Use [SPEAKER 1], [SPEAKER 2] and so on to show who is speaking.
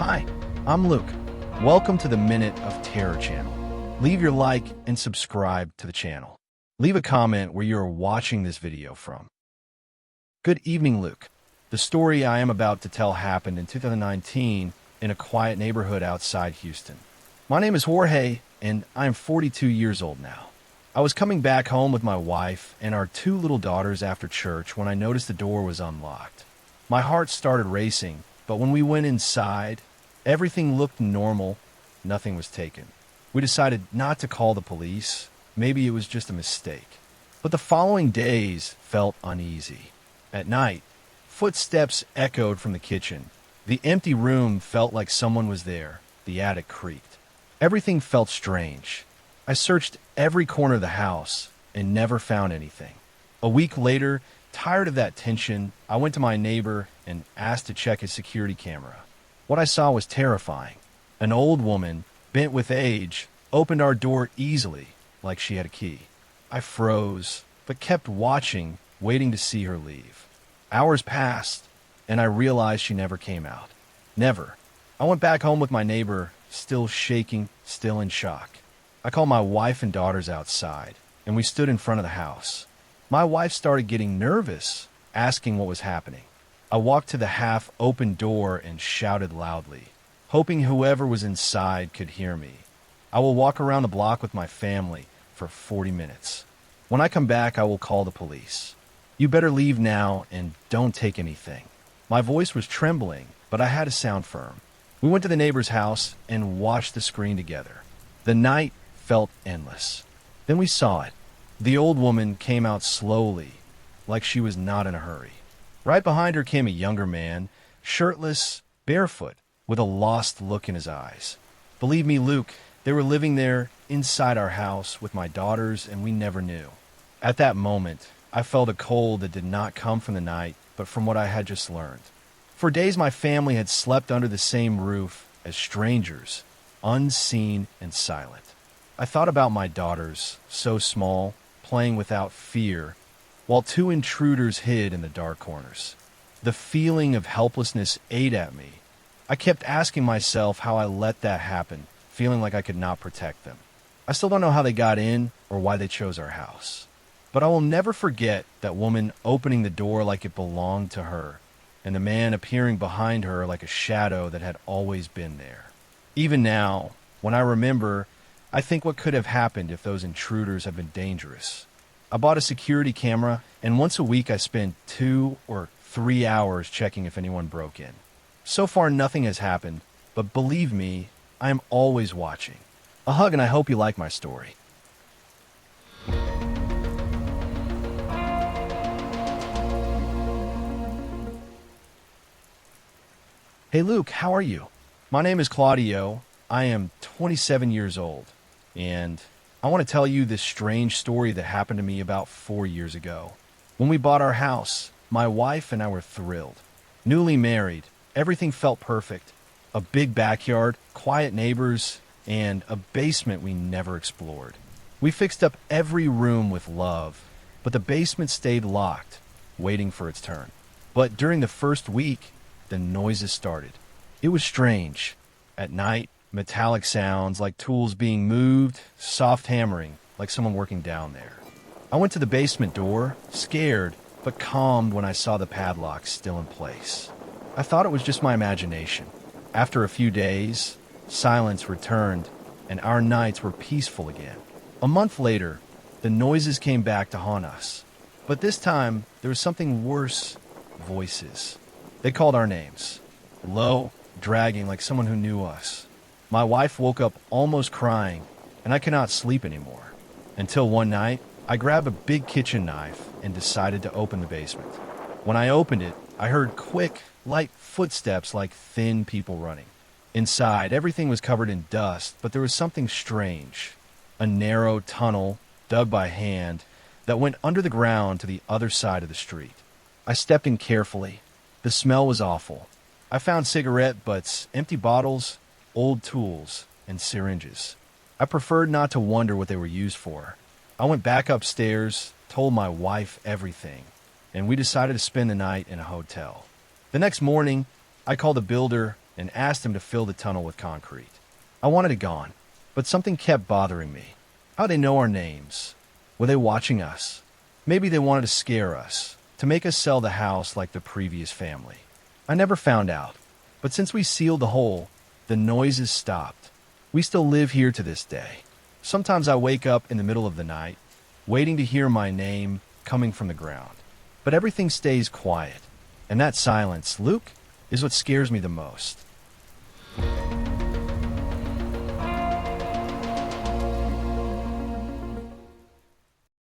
[SPEAKER 1] Hi, I'm Luke. Welcome to the Minute of Terror channel. Leave your like and subscribe to the channel. Leave a comment where you are watching this video from. Good evening, Luke. The story I am about to tell happened in 2019 in a quiet neighborhood outside Houston. My name is Jorge, and I am 42 years old now. I was coming back home with my wife and our two little daughters after church when I noticed the door was unlocked. My heart started racing, but when we went inside, everything looked normal. Nothing was taken. We decided not to call the police. Maybe it was just a mistake. But the following days felt uneasy. At night, footsteps echoed from the kitchen. The empty room felt like someone was there. The attic creaked. Everything felt strange. I searched every corner of the house and never found anything. A week later, tired of that tension, I went to my neighbor and asked to check his security camera. What I saw was terrifying. An old woman, bent with age, opened our door easily, like she had a key. I froze, but kept watching, waiting to see her leave. Hours passed, and I realized she never came out. Never. I went back home with my neighbor, still shaking, still in shock. I called my wife and daughters outside, and we stood in front of the house. My wife started getting nervous, asking what was happening. I walked to the half-open door and shouted loudly, hoping whoever was inside could hear me. I will walk around the block with my family for 40 minutes. When I come back, I will call the police. You better leave now and don't take anything. My voice was trembling, but I had to sound firm. We went to the neighbor's house and watched the screen together. The night felt endless. Then we saw it. The old woman came out slowly, like she was not in a hurry. Right behind her came a younger man, shirtless, barefoot, with a lost look in his eyes. Believe me, Luke, they were living there inside our house with my daughters, and we never knew. At that moment, I felt a cold that did not come from the night, but from what I had just learned. For days, my family had slept under the same roof as strangers, unseen and silent. I thought about my daughters, so small, playing without fear, while two intruders hid in the dark corners. The feeling of helplessness ate at me. I kept asking myself how I let that happen, feeling like I could not protect them. I still don't know how they got in or why they chose our house. But I will never forget that woman opening the door like it belonged to her, and the man appearing behind her like a shadow that had always been there. Even now, when I remember, I think what could have happened if those intruders had been dangerous. I bought a security camera, and once a week I spend 2 or 3 hours checking if anyone broke in. So far, nothing has happened, but believe me, I am always watching. A hug, and I hope you like my story. Hey Luke, how are you? My name is Claudio. I am 27 years old, and I want to tell you this strange story that happened to me about 4 years ago. When we bought our house, my wife and I were thrilled. Newly married, everything felt perfect. A big backyard, quiet neighbors, and a basement we never explored. We fixed up every room with love, but the basement stayed locked, waiting for its turn. But during the first week, the noises started. It was strange. At night, metallic sounds like tools being moved, soft hammering like someone working down there. I went to the basement door, scared, but calmed when I saw the padlock still in place. I thought it was just my imagination. After a few days, silence returned, and our nights were peaceful again. A month later, the noises came back to haunt us. But this time, there was something worse: voices. They called our names. Low, dragging like someone who knew us. My wife woke up almost crying, and I could not sleep anymore. Until one night, I grabbed a big kitchen knife and decided to open the basement. When I opened it, I heard quick, light footsteps like thin people running. Inside, everything was covered in dust, but there was something strange. A narrow tunnel, dug by hand, that went under the ground to the other side of the street. I stepped in carefully. The smell was awful. I found cigarette butts, empty bottles, old tools, and syringes. I preferred not to wonder what they were used for. I went back upstairs, told my wife everything, and we decided to spend the night in a hotel. The next morning, I called a builder and asked him to fill the tunnel with concrete. I wanted it gone, but something kept bothering me. How'd they know our names? Were they watching us? Maybe they wanted to scare us, to make us sell the house like the previous family. I never found out, but since we sealed the hole, the noises stopped. We still live here to this day. Sometimes I wake up in the middle of the night, waiting to hear my name coming from the ground. But everything stays quiet, and that silence, Luke, is what scares me the most.